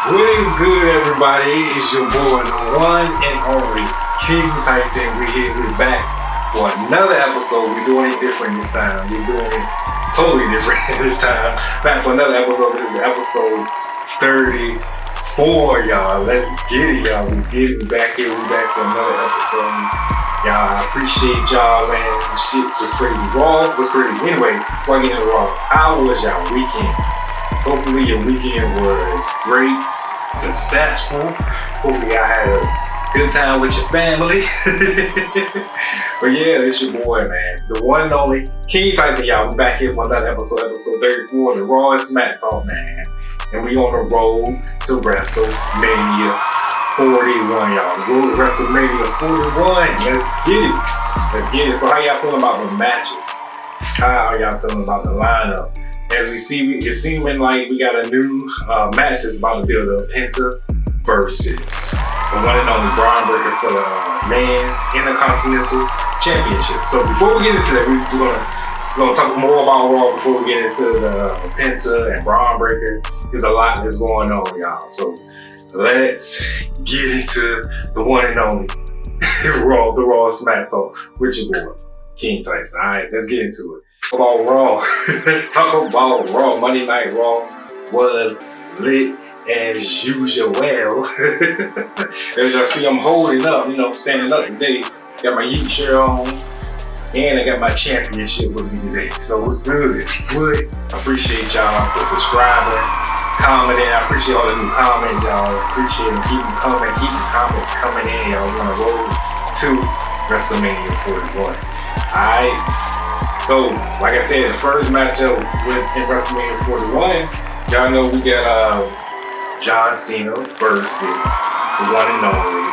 What is good, everybody? It's your boy, the one and only King Tyson. We're back for another episode. We're doing it different this time. We're doing it totally different this time. Back for another episode. This is episode 34, y'all. Let's get it, y'all. We're back here. We're back for another episode. Y'all, I appreciate y'all, man. Shit was crazy. Raw was crazy. Anyway, before I get into Raw, how was y'all weekend? Hopefully your weekend was great, successful. Hopefully y'all had a good time with your family. But yeah, it's your boy, man. The one and only King Tyson, y'all. We're back here for another episode 34, the Raw and Smack Talk, man. And we on the road to WrestleMania 41, y'all. The road to WrestleMania 41. Let's get it. So how y'all feeling about the matches? How y'all feeling about the lineup? As we see, it's seeming like we got a new match that's about to build up. Penta versus the one and only Bron Breakker for the Men's Intercontinental Championship. So before we get into that, we're gonna talk more about Raw before we get into the Penta and Bron Breakker. There's a lot that's going on, y'all. So let's get into the one and only Raw, the Raw Smack Talk with your boy, King Tyson. All right, let's get into it. About Raw. Let's talk about Raw. Monday Night Raw was lit as usual. As y'all see, I'm holding up, standing up today. Got my Yeet shirt on, and I got my championship with me today. So what's good? Good. I appreciate y'all for subscribing, commenting. I appreciate all the new comments, y'all. Appreciate them. Keep them coming. Keep the comments coming in, y'all. We're gonna roll to WrestleMania 41. Alright. So, like I said, the first matchup in WrestleMania 41, y'all know we got John Cena versus the one and only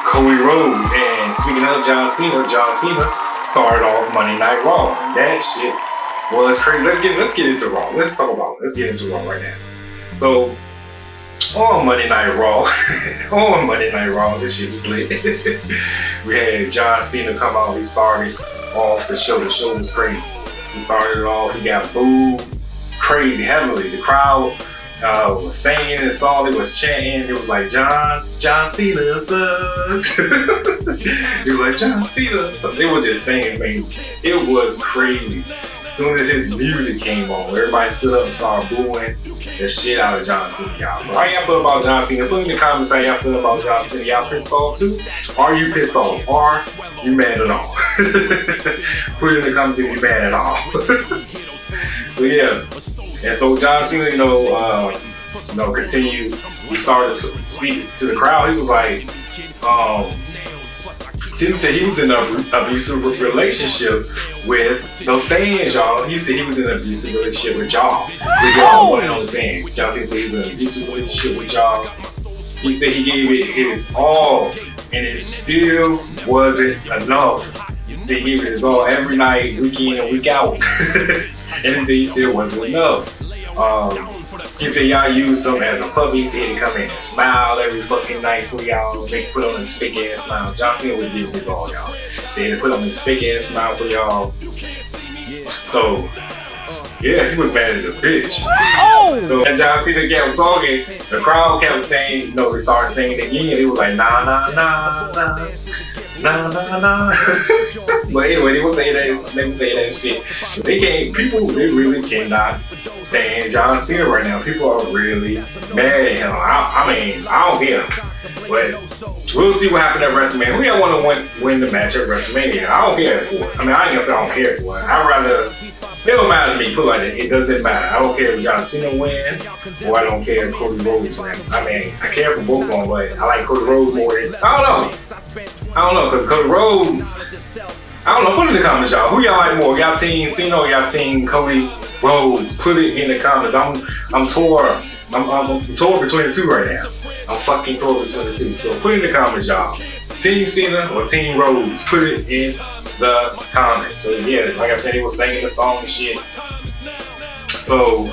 Cody Rhodes. And speaking of John Cena started off Monday Night Raw. That shit was crazy. Let's get into Raw. Let's get into Raw right now. So, on Monday Night Raw, this shit was lit. We had John Cena come out. He started off the show. The show was crazy. He started it off. He got booed crazy heavily. The crowd was singing and song. It was chanting. It was like John Cena sucks. It was like John Cena. So they were just saying, man, it was crazy. As soon as his music came on, everybody stood up and started booing the shit out of John Cena, y'all. So how y'all feel about John Cena? Put in the comments how y'all feel about John Cena. Y'all pissed off too? Are you pissed off? Are you mad at all? Put it in the comments if you're mad at all. So yeah. And so John Cena, continued. He started to speak to the crowd. He was like, Cena said he was in an abusive relationship with the fans, y'all. He said he was in an abusive relationship with y'all. With y'all, one and only fans. John Cena said he was in an abusive relationship with y'all. He said he gave it his all, and it still wasn't enough. He said he gave it his all every night, week in and week out. And he said he still wasn't enough. He said y'all used him as a puppy. He said he'd come in and smile every fucking night for y'all. They put on his fake ass smile. John Cena was giving his all, y'all. He said he put on his fake ass smile for y'all. So, yeah, he was mad as a bitch. Oh! So as John Cena kept talking, the crowd kept saying, they started singing again. It was like, nah, nah, nah, nah. Nah, nah, nah. But anyway, they were saying that shit. But they really cannot stand John Cena right now. People are really mad at him. I don't care. But we'll see what happened at WrestleMania. We don't want to win the match at WrestleMania. I don't care for it. I ain't gonna say I don't care for it. I'd rather, it don't matter to me. Put it like that. It doesn't matter. I don't care if John Cena win, or I don't care if Cody Rhodes win. I care for both of them, but I like Cody Rhodes more than, I don't know, because Cody Rhodes, put it in the comments, y'all. Who y'all like more? Y'all team Cena or y'all team Cody Rhodes? Put it in the comments. I'm torn. I'm torn between the two right now. I'm fucking torn between the two. So put it in the comments, y'all. Team Cena or Team Rhodes? Put it in the comments. So yeah, like I said, he was singing the song and shit. So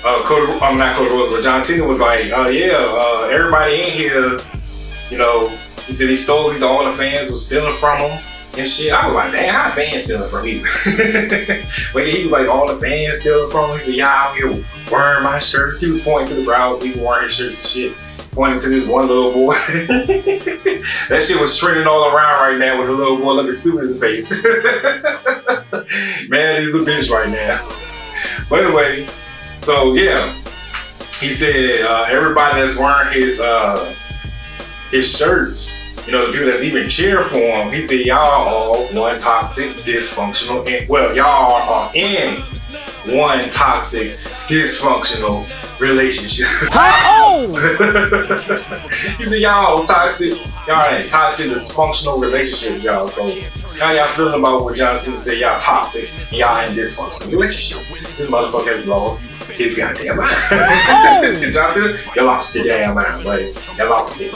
not Cody Rhodes, but John Cena was like, everybody in here, he said all the fans were stealing from him. and shit. I was like, damn, how fans stealing from me? But he was like, all the fans stealing from me. He said, y'all out here wearing my shirts. He was pointing to the crowd, people wearing his shirts and shit. Pointing to this one little boy. That shit was trending all around right now with the little boy looking stupid in the face. Man, he's a bitch right now. But anyway, so yeah. He said everybody that's wearing his shirts, you know, the people that's even cheering for him, he said y'all are all one toxic, dysfunctional, and well, y'all are in one toxic, dysfunctional relationship. He said y'all toxic, y'all in a toxic, dysfunctional relationship, y'all. So how y'all feeling about what John Cena said? Y'all toxic and y'all in dysfunctional relationship. This motherfucker has lost his goddamn mind. John Cena, you lost your damn mind, buddy. You lost it.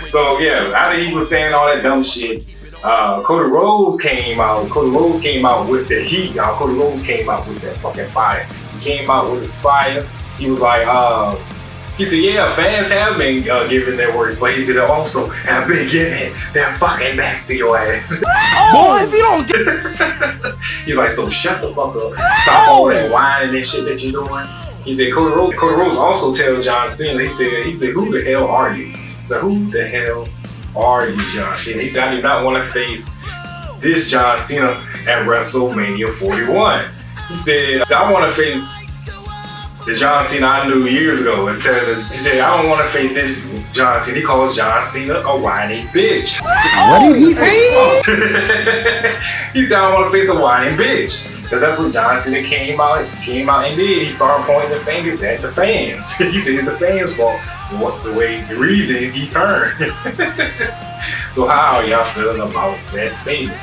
So yeah, after he was saying all that dumb shit, Cody Rhodes came out. Cody Rhodes came out with the heat, y'all. Cody Rhodes came out with that fucking fire. He came out with his fire. He was like, he said, yeah, fans have been giving their words, but he said, also have been giving their fucking backs to your ass. Boy, if you don't get He's like, so shut the fuck up. Stop all that whining and shit that you're doing. He said, Cody Rhodes also tells John Cena, he said, who the hell are you? He said, who the hell are you, John Cena? He said, I do not want to face this John Cena at WrestleMania 41. He said, I want to face the John Cena I knew years ago. Instead of, he said, I don't want to face this John Cena. He calls John Cena a whiny bitch. What did he say? He said, I don't want to face a whiny bitch. Because that's what John Cena came out and did. He started pointing the fingers at the fans. He said it's the fans' fault. The reason he turned. So how are y'all feeling about that statement?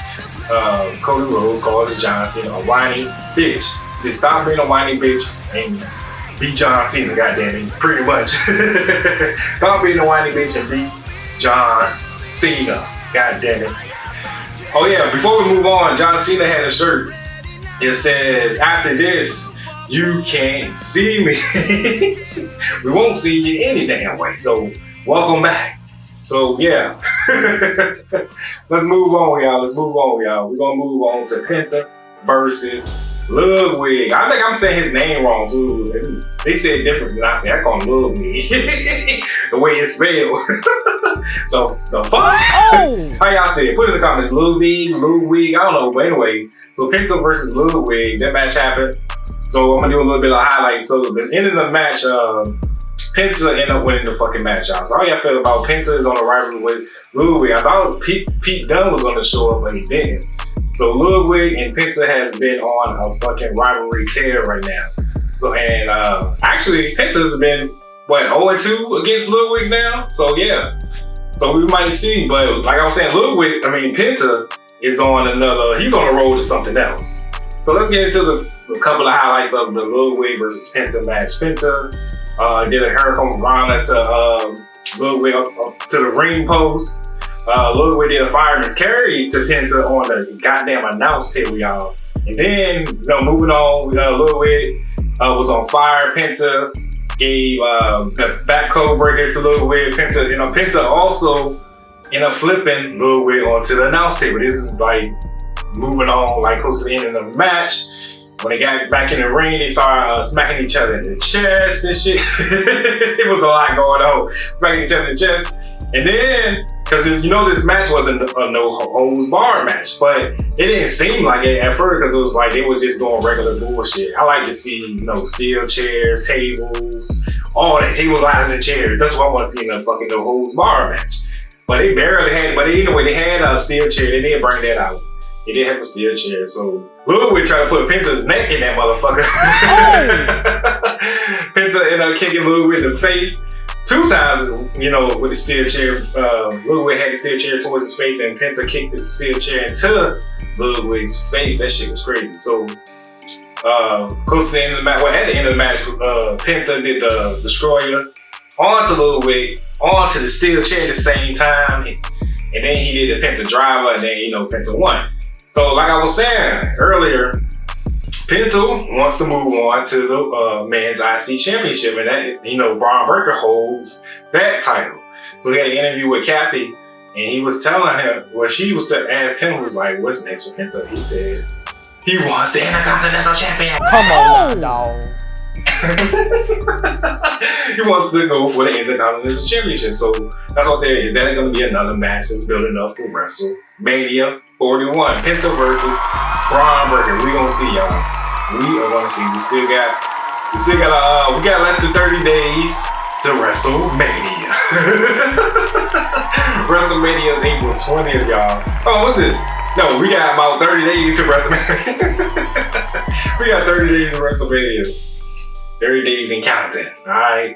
Cody Rhodes calls John Cena a whiny bitch. He said, stop being a whiny bitch and be John Cena, goddammit. Pretty much. Stop being a whiny bitch and be John Cena, goddammit. Oh yeah, before we move on, John Cena had a shirt. It says, after this, you can't see me. We won't see you any damn way. So, welcome back. So, yeah. Let's move on, y'all. We're going to move on to Penta versus Ludwig. I think I'm saying his name wrong, too. They said it different than I said. I call him Ludwig. The way it's spelled. The fuck? How y'all say it? Put it in the comments. Ludwig, I don't know. But anyway, so Penta versus Ludwig. That match happened. So I'm going to do a little bit of highlights. So the end of the match, Penta ended up winning the fucking match, y'all. So how y'all feel about Penta is on a rivalry with Ludwig? I thought Pete Dunne was on the show, but he didn't. So Ludwig and Penta has been on a fucking rivalry tear right now. So, and actually, Penta's been, 0-2 against Ludwig now? So yeah. So we might see, but like I was saying, Penta is on he's on the road to something else. So let's get into the couple of highlights of the Ludwig versus Penta match. Penta did a hurricane rana to Ludwig up to the ring post. Ludwig did a fireman's carry to Penta on the goddamn announce table, y'all. And then, moving on, Ludwig was on fire. Penta gave the back code breaker to Ludwig. Penta also ended up flipping Ludwig onto the announce table. This is like moving on, like close to the end of the match. When they got back in the ring, they started smacking each other in the chest and shit. It was a lot going on. Smacking each other in the chest. And then, because this match wasn't a no-holds-barred match, but it didn't seem like it at first because it was like they was just doing regular bullshit. I like to see, steel chairs, tables, all that, tables, ladders, and chairs. That's what I want to see in a fucking no-holds-barred match. But they barely had, they had a steel chair. They did bring that out. They did have a steel chair, so Ludwig tried to put Penta's neck in that motherfucker. Penta ended up kicking Ludwig in the face 2 times, with the steel chair. Ludwig had the steel chair towards his face, and Penta kicked the steel chair into Ludwig's face. That shit was crazy. So, close to the end of the match, at the end of the match, Penta did the destroyer onto Ludwig, onto the steel chair at the same time, and then he did the Penta driver, and then, Penta won. So, like I was saying earlier, Penta wants to move on to the men's IC championship, and that, Bron Breakker holds that title. So he had an interview with Kathy, And he was telling him, well, she was to ask him, was like, what's next for Penta? He said, he wants the Intercontinental Champion. Come on now, dog. He wants to go for the Intercontinental Championship. So that's what I said. Is that going to be another match that's building up for WrestleMania 41? Penta versus Bron Breakker. We gonna see, y'all. We are gonna see. We got less than 30 days to WrestleMania. WrestleMania is April 20th, y'all. Oh, what's this? No, we got about 30 days to WrestleMania. We got 30 days to WrestleMania. 30 days in counting, alright?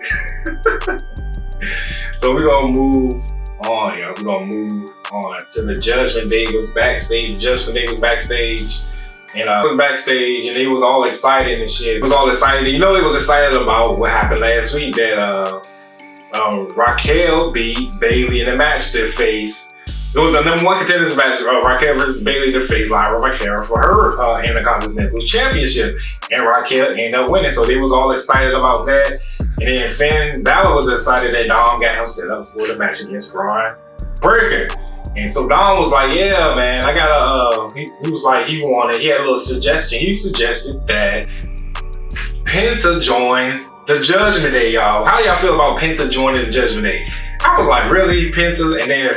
So we're gonna move on, y'all. We're gonna move on to the Judgment Day was backstage. Judgment Day was backstage. And it was backstage and they was all excited and shit. It was all excited. You know, they was excited about what happened last week that Raquel beat Bayley in a match to face. It was a #1 contenders match, Raquel versus Bayley to face Lyra Valkyria for her Intercontinental Championship. And Raquel ended up winning, so they was all excited about that. And then Finn Balor was excited that Dom got him set up for the match against Bron Breakker. And so Dom was like, yeah, man, I gotta, he was like, he had a little suggestion. He suggested that Penta joins the Judgment Day, y'all. How do y'all feel about Penta joining the Judgment Day? I was like, really, Penta? And then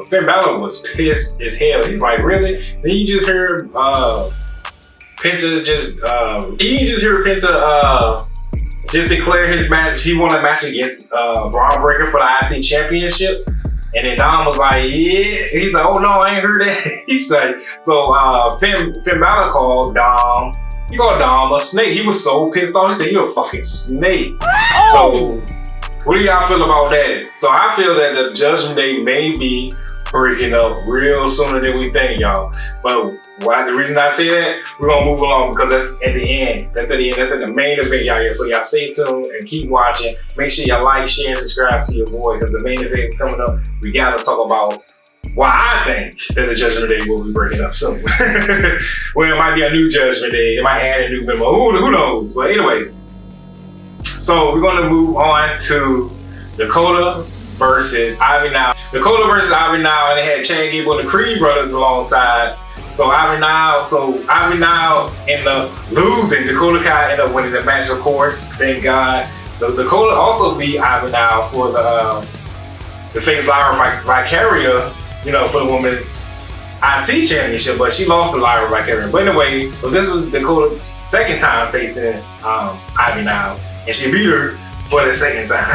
Finn Balor was pissed as hell. He's like, really? Then you just heard Penta just declare his match. He won a match against Bron Breakker for the IC Championship. And then Dom was like, yeah. He's like, oh no, I ain't heard that. He said, so Finn Balor called Dom. He called Dom a snake. He was so pissed off. He said, you're a fucking snake. Oh. So what do y'all feel about that? So I feel that the Judgment Day may be breaking up real sooner than we think, y'all. But the reason I say that, we're gonna move along because that's at the end. That's at the end. That's at the main event, y'all. So y'all stay tuned and keep watching. Make sure y'all like, share, and subscribe to your boy because the main event is coming up. We gotta talk about why I think that the Judgment Day will be breaking up soon. Well, it might be a new Judgment Day. It might add a new member. Who knows? But anyway, so we're gonna move on to Dakota versus Ivy Now. Dakota versus Ivy Now, and they had Chad Gable and the Creed brothers alongside. So Ivy Now ended up losing. Dakota Kai ended up winning the match, of course. Thank God. So Dakota also beat Ivy Now for the face Lyra Valkyria, you know, for the women's IC championship, but she lost to Lyra Valkyria. But anyway, so this was Dakota's second time facing Ivy Now, and she beat her for the second time.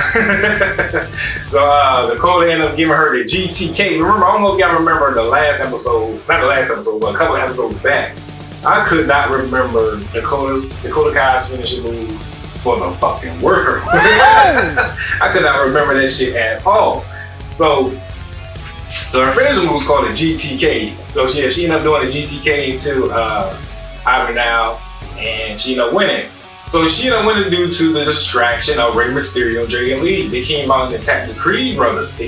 So Dakota ended up giving her the GTK. Remember, I don't know if y'all remember the last episode, not the last episode, but a couple of episodes back. I could not remember Dakota Kai's finishing move for the fucking worker. I could not remember that shit at all. So her finishing move was called a GTK. So she ended up doing a GTK to Ivy Now, and she ended up winning. So she ended up winning due to the distraction of Rey Mysterio and Dragon Lee. They came out and attacked the Creed brothers.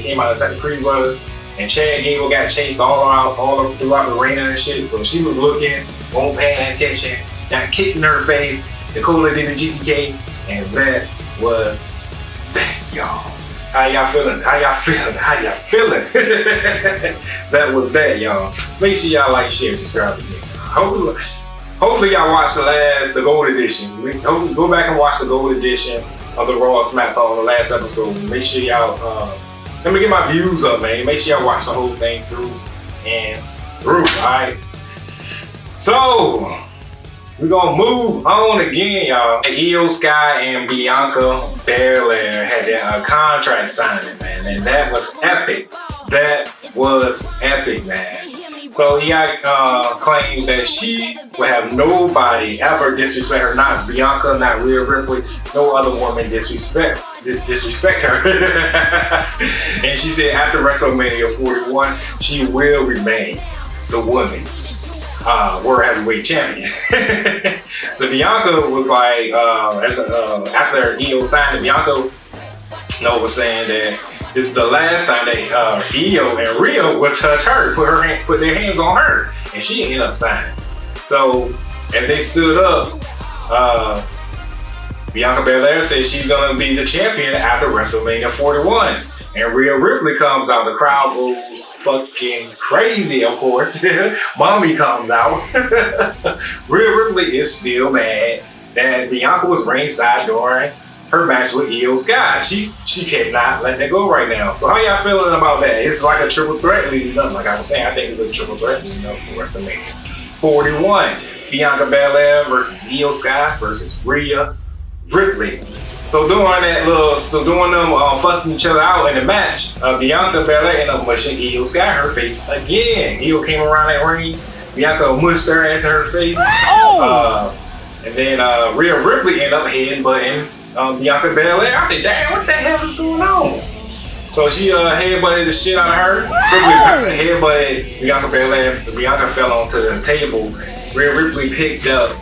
And Chad Gable got chased all throughout the arena and shit. So she was looking, won't pay attention, got kicked in her face. Dakota did the GTK, and that was that, y'all. How y'all feeling? That was that, y'all. Make sure y'all like, share, subscribe to me. Hopefully y'all watch the Gold Edition. Hopefully go back and watch the Gold Edition of the Raw SmackDown, the last episode. Make sure y'all, let me get my views up, man. Make sure y'all watch the whole thing through and through, alright? So, we're gonna move on again, y'all. Io Sky and Bianca Belair had their contract signing, man, and that was epic. That was epic, man. So he got claims that she will have nobody ever disrespect her, not Bianca, not Rhea Ripley, no other woman disrespect her. And she said after WrestleMania 41, she will remain the women's World Heavyweight Champion. So Bianca was like, after Io signed it, Bianca was saying that this is the last time that Io and Rhea would touch her, put their hands on her, and she ended up signing. So as they stood up, Bianca Belair said she's gonna be the champion after WrestleMania 41. And Rhea Ripley comes out. The crowd goes fucking crazy, of course. Mommy comes out. Rhea Ripley is still mad that Bianca was ringside during her match with Io Sky. She cannot let that go right now. So how y'all feeling about that? It's like a triple threat leading up. Like I was saying, I think it's a triple threat leading up for WrestleMania 41. Bianca Belair versus Io Sky versus Rhea Ripley. So doing them fussing each other out in the match, Bianca Belair ended up mushing Io Sky in her face again. Io came around that ring. Bianca mushed her ass in her face. And then Rhea Ripley ended up headbutting Bianca Belair. I said, damn, what the hell is going on? So she headbutted the shit out of her. Headbutted Bianca Belair. Bianca fell onto the table. Rhea Ripley picked up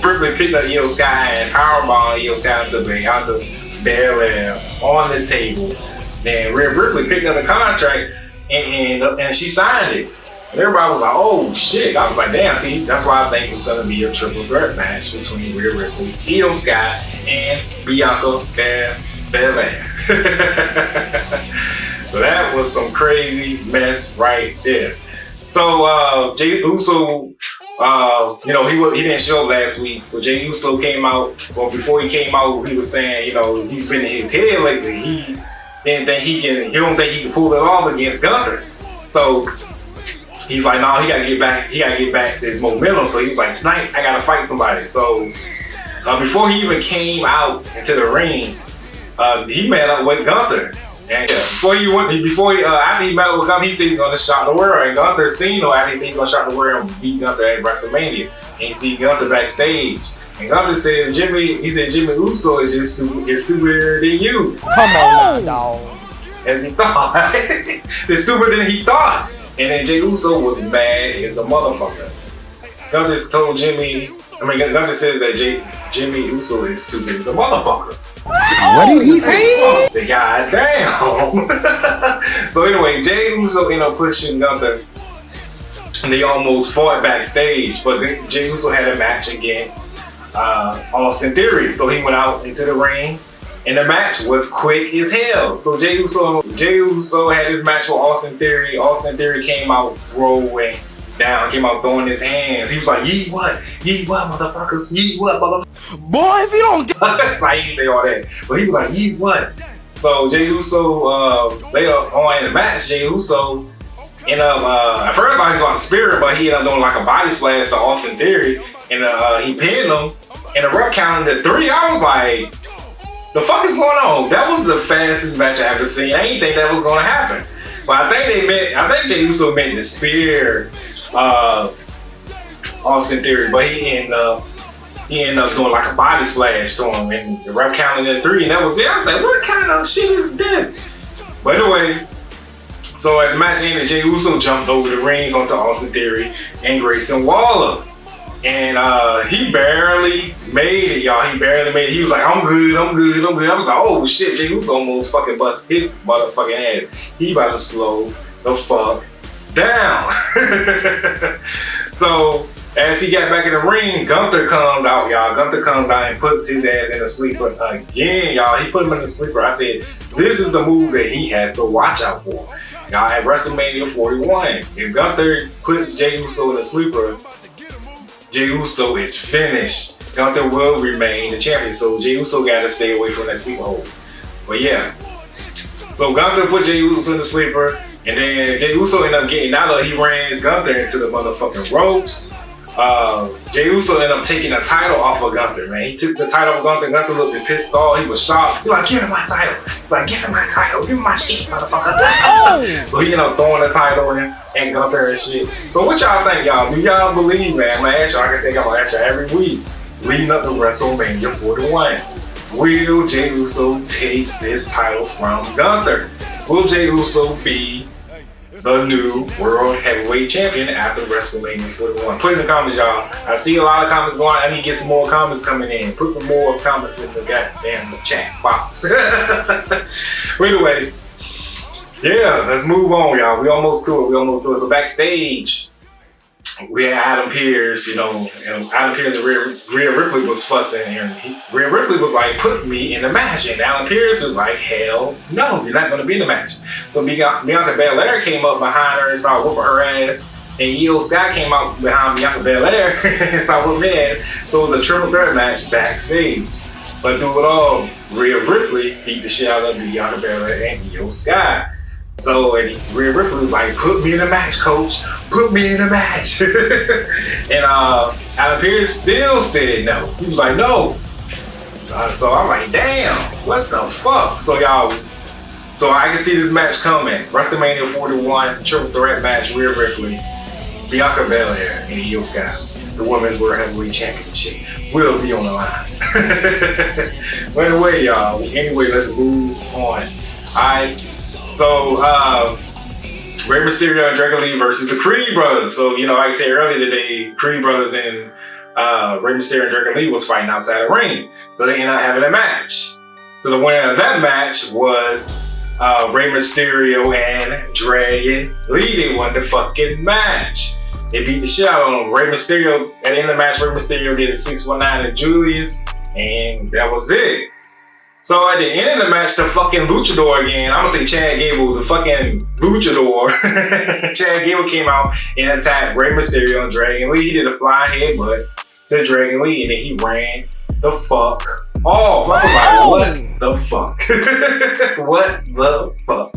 Io Sky and powerbombed Io Sky into Bianca Belair on the table. Then Rhea Ripley picked up the contract and she signed it. And everybody was like, oh shit. I was like, damn, see, that's why I think it's gonna be a triple threat match between Rhea Ripley, Io Sky, and Bianca Belair. So that was some crazy mess right there. So Jey Uso, he didn't show up last week. So Jey Uso came out. Well, before he came out, he was saying, he's been in his head lately. He don't think he can pull it off against Gunther. So he's like, no, he gotta get back his momentum. So he was like, tonight I gotta fight somebody. So before he even came out into the ring, he met up with Gunther. And after he met up with Gunther, he said he's gonna shock the world. And Gunther seen him after he said he's gonna shock the world and beat Gunther at WrestleMania. And he see Gunther backstage. And Gunther says, Jimmy Uso is just stupider than you. Come on now, dog. As he thought. It's stupider than he thought. And then Jey Uso was mad as a motherfucker. Gunther says that Jimmy Uso is stupid as a motherfucker. What did he say? God damn. So anyway, Jey Uso ended up pushing Gunther. And they almost fought backstage. But Jey Uso had a match against Austin Theory. So he went out into the ring. And the match was quick as hell. So Jey Uso had his match with Austin Theory. Austin Theory came out throwing down, came out throwing his hands. He was like, ye what, motherfuckers, ye what, motherfuckers. Boy, if you don't get that's how he didn't say all that. But he was like, ye what? So Jey Uso, later on in the match, Jey Uso ended up, at first I thought he was on the spirit, but he ended up doing like a body splash to Austin Theory. And he pinned him. And the ref counted to 3. I was like, the fuck is going on? That was the fastest match I ever seen. I didn't think that was going to happen. But I think Jey Uso meant to spear Austin Theory, but he ended up doing like a body splash to him, and the ref counted at 3, and that was it. I was like, what kind of shit is this? But anyway, so as the match ended, Jey Uso jumped over the rings onto Austin Theory and Grayson Waller. And he barely made it, y'all. He barely made it. He was like, I'm good. I was like, oh shit, Jey Uso almost fucking bust his motherfucking ass. He about to slow the fuck down. So as he got back in the ring, Gunther comes out, y'all. Gunther comes out and puts his ass in the sleeper again, y'all. He put him in the sleeper. I said, this is the move that he has to watch out for. Y'all, at WrestleMania 41, if Gunther puts Jey Uso in the sleeper, Jey Uso is finished. Gunther will remain the champion, so Jey Uso got to stay away from that sleeper hole. But yeah, so Gunther put Jey Uso in the sleeper, and then Jey Uso ended up getting out of it. He ran Gunther into the motherfucking ropes. Jey Uso ended up taking the title off of Gunther, man. He took the title off Gunther. Gunther looked pissed off. He was shocked. He was like, give him my title. He's like, give him my title. Give him my shit, motherfucker. So he ended up throwing the title in and Gunther and shit. So what y'all think, y'all? Do y'all believe, man? I'm gonna ask y'all, like I said, I'm gonna ask y'all every week, leading up to WrestleMania 41. Will Jey Uso take this title from Gunther? Will Jey Uso be the new World Heavyweight Champion after WrestleMania 41? Put in the comments, y'all. I see a lot of comments going. I need to get some more comments coming in. Put some more comments in the goddamn chat box. But anyway, yeah, let's move on, y'all. We almost through it. So backstage, we had Adam Pearce, you know, and Adam Pearce and Rhea Ripley was fussing, and Rhea Ripley was like, put me in the match, and Adam Pearce was like, hell no, you're not going to be in the match. So Bianca Belair came up behind her and started whooping her ass, and Io Sky came out behind Bianca Belair and started whooping her ass. So it was a triple threat match backstage. But through it all, Rhea Ripley beat the shit out of Bianca Belair and Io Sky. So Rhea Ripley was like, put me in the match, coach. Put me in the match. And Adam Pearce still said no. He was like, no. So I'm like, damn, what the fuck? So I can see this match coming. WrestleMania 41, triple threat match, Rhea Ripley, Bianca Belair, and Io Sky. The Women's World Heavyweight Championship will be on the line. But anyway, y'all. Anyway, let's move on. Alright. So, Rey Mysterio and Dragon Lee versus the Creed Brothers. So, you know, like I said earlier today, Creed Brothers and Rey Mysterio and Dragon Lee was fighting outside the ring. So they ended up having a match. So the winner of that match was Rey Mysterio and Dragon Lee. They won the fucking match. They beat the shit out of him. Rey Mysterio, at the end of the match, Rey Mysterio did a 619 to Julius, and that was it. So at the end of the match, the fucking luchador again, I'm gonna say Chad Gable, the fucking luchador, Chad Gable came out and attacked Rey Mysterio and Dragon Lee. He did a flying headbutt to Dragon Lee, and then he ran the fuck off. I was like, what the fuck? What the fuck?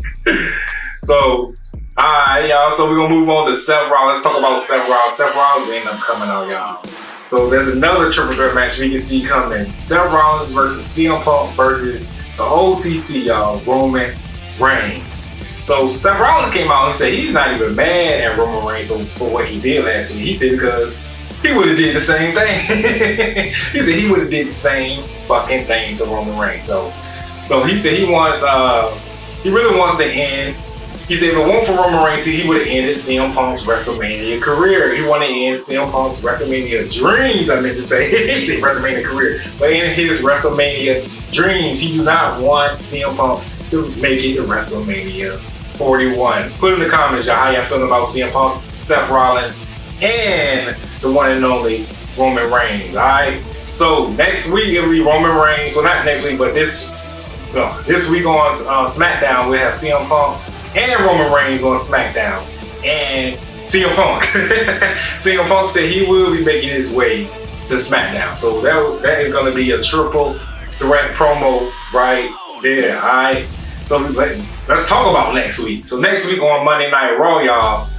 So, alright, y'all. So we're gonna move on to Seth Rollins. Let's talk about Seth Rollins. Seth Rollins ended up coming out, y'all. So there's another triple threat match we can see coming. Seth Rollins versus CM Punk versus the OTC, y'all, Roman Reigns. So Seth Rollins came out and said he's not even mad at Roman Reigns for what he did last week. He said because he would have did the same thing. He said he would have did the same fucking thing to Roman Reigns. So he said he really wants to end. He said if it weren't for Roman Reigns, he would have ended CM Punk's WrestleMania career. He wanted to end CM Punk's WrestleMania dreams, I meant to say. He said WrestleMania career. But in his WrestleMania dreams, he do not want CM Punk to make it to WrestleMania 41. Put in the comments, y'all, how y'all feeling about CM Punk, Seth Rollins, and the one and only Roman Reigns, alright? So next week, it'll be Roman Reigns. Well, not next week, but this week on SmackDown, we'll have CM Punk and Roman Reigns on SmackDown, and CM Punk. CM Punk said he will be making his way to SmackDown. So that is going to be a triple threat promo right there, alright? So let's talk about next week. So next week on Monday Night Raw, y'all,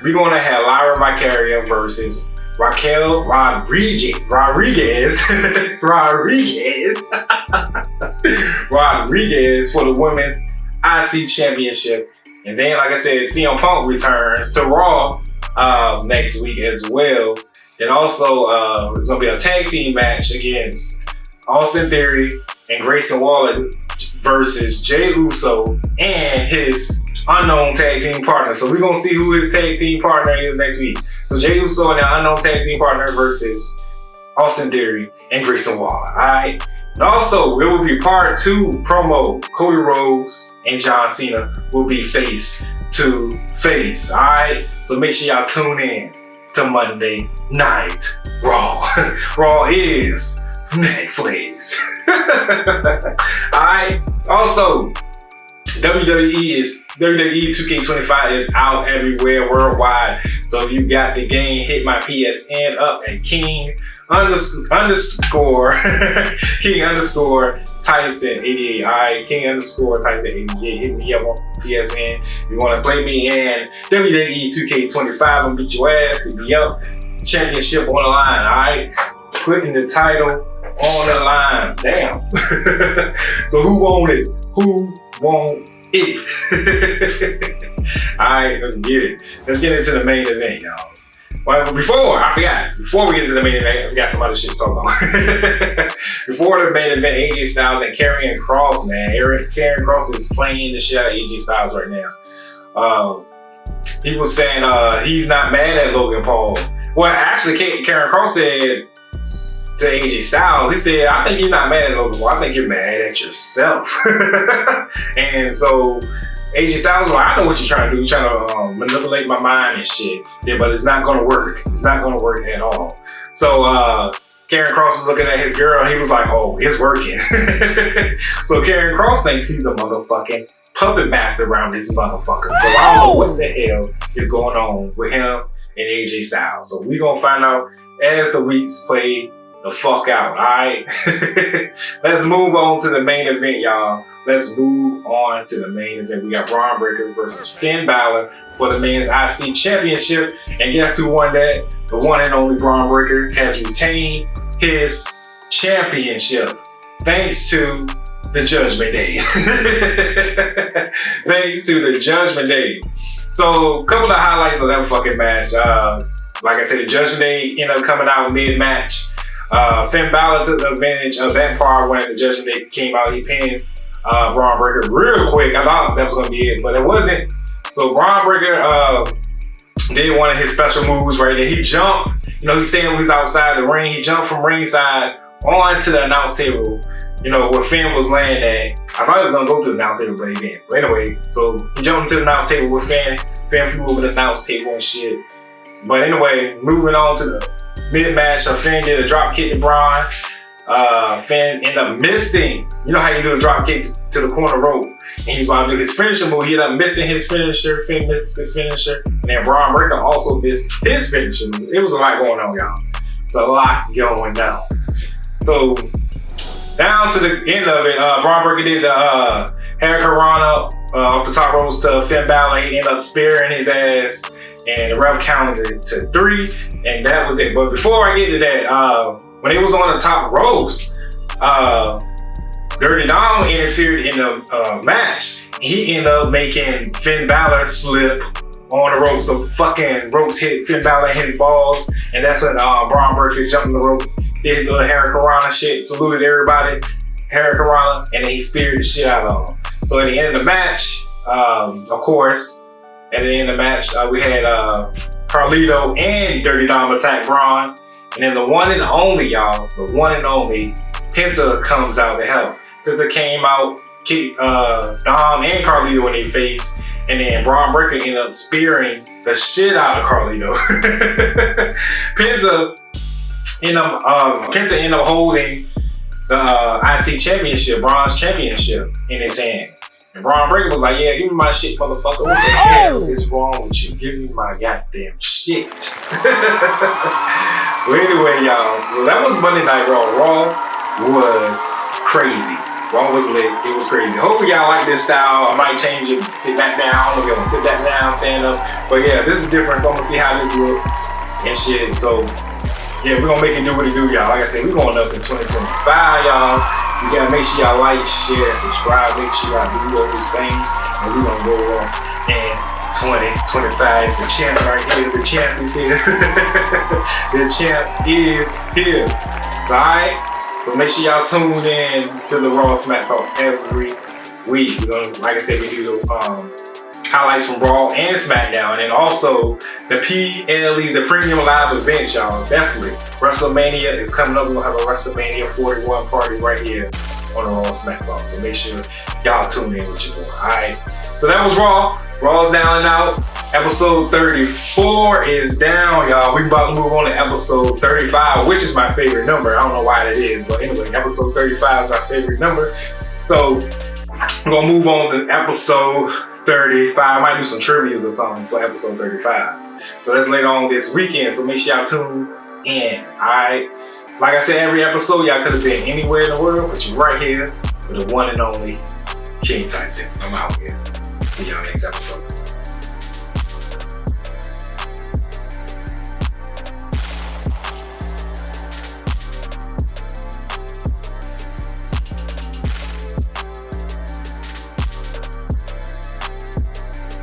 we're going to have Lyra Valkyria versus Raquel Rodriguez for the Women's IC Championship. And then, like I said, CM Punk returns to Raw next week as well. Then also, it's going to be a tag team match against Austin Theory and Grayson Waller versus Jey Uso and his unknown tag team partner. So we're going to see who his tag team partner is next week. So Jey Uso and the unknown tag team partner versus Austin Theory and Grayson Waller. Alright? And also, it will be part 2 promo. Cody Rhodes and John Cena will be face to face. Alright? So make sure y'all tune in to Monday Night Raw. Raw is Netflix. Alright? Also, WWE 2K25 is out everywhere worldwide. So if you got the game, hit my PSN up at King Tyson 88. Alright, King Tyson 88. Hit me up on PSN. If you want to play me in WWE 2K25, I'm gonna beat your ass. Hit me up. Championship on the line. Alright, putting the title on the line. Damn. So who won it? Who won it? Alright, let's get it. Let's get into the main event, y'all. Well, before we get into the main event, we got some other shit to talk about. Before the main event, AJ Styles and Karrion Kross, man. Karrion Kross is playing the shit out of AJ Styles right now. He was saying he's not mad at Logan Paul. Well, actually, Karrion Kross said to AJ Styles, he said, I think you're not mad at Logan Paul. I think you're mad at yourself. And so AJ Styles was like, I know what you're trying to do. You're trying to manipulate my mind and shit. Yeah, but it's not gonna work. It's not gonna work at all. So Karrion Kross was looking at his girl. He was like, oh, it's working. So Karrion Kross thinks he's a motherfucking puppet master around this motherfucker. So I don't know what the hell is going on with him and AJ Styles. So we gonna find out as the weeks play the fuck out, alright? Let's move on to the main event, y'all. Let's move on to the main event. We got Bron Breakker versus Finn Balor for the men's IC Championship. And guess who won that? The one and only Bron Breakker has retained his championship thanks to the Judgment Day. Thanks to the Judgment Day. So, a couple of highlights of that fucking match. Like I said, the Judgment Day ended up coming out mid-match. Finn Balor took advantage of that part when the Judgment Day came out. He pinned Bron Breakker real quick. I thought that was going to be it, but it wasn't. So Bron Breakker did one of his special moves right there. He jumped. You know, he's outside the ring. He jumped from ringside onto the announce table, you know, where Finn was laying at. I thought he was going to go to the announce table, but he didn't. But anyway, so he jumped to the announce table with Finn. Finn flew over the announce table and shit. But anyway, moving on to the mid-match, Finn did a drop kick to Bron. Finn ended up missing. You know how you do a drop kick to the corner rope, and he's about to do his finisher move. He ended up missing his finisher. Finn missed his finisher, and then Bron Breakker also missed his finisher move. It was a lot going on, y'all. It's a lot going on. So down to the end of it, Bron Breakker did the Hurricanrana off the top ropes to Finn Balor. He ended up spearing his ass, and the ref counted it to 3, and that was it. But before I get to that, when he was on the top ropes, Dirty Dom interfered in the match. He ended up making Finn Balor slip on the ropes. The fucking ropes hit Finn Balor in his balls, and that's when Bron Breakker jumped on the rope, did the Hurricanrana shit, saluted everybody, Hurricanrana, and then he speared the shit out of him. So at the end of the match, of course, at the end of the match, we had Carlito and Dirty Dom attack Bron. And then the one and only, y'all, the one and only, Penta comes out to help. Penta came out, kicked Dom and Carlito in their face, and then Bron Breakker ended up spearing the shit out of Carlito. Penta ended up holding the IC Championship, Bron's Championship, in his hand. And Bron Breakker was like, yeah, give me my shit, motherfucker. What the hell is wrong with you? Give me my goddamn shit. Well, anyway, y'all, so that was Monday Night Raw. Raw was crazy. Raw was lit. It was crazy. Hopefully y'all like this style. I might change it, sit back down. I don't know if y'all want to sit back down, stand up. But yeah, this is different, so I'm going to see how this look and shit. So yeah, we're going to make it do what it do, y'all. Like I said, we're going up in 2025, y'all. You gotta make sure y'all like, share, subscribe, make sure y'all do those things, and we're gonna go on in 2025. The champ right here, the champ is here. The champ is here. Alright? So make sure y'all tune in to the Raw Smack Talk every week. We're gonna, like I said, we do the highlights from Raw and SmackDown, and then also the PLEs, the Premium Live events, y'all. Definitely. WrestleMania is coming up. We're gonna have a WrestleMania 41 party right here on the Raw Smack Talk. So make sure y'all tune in with your boy. Alright. So that was Raw. Raw's down and out. Episode 34 is down, y'all. We about to move on to episode 35, which is my favorite number. I don't know why that is, but anyway, episode 35 is my favorite number. So we're gonna move on to episode 35. I might do some trivias or something for episode 35. So that's later on this weekend. So make sure y'all tune in. Alright. Like I said, every episode y'all could have been anywhere in the world, but you're right here with the one and only King Titan. I'm out here. See y'all next episode.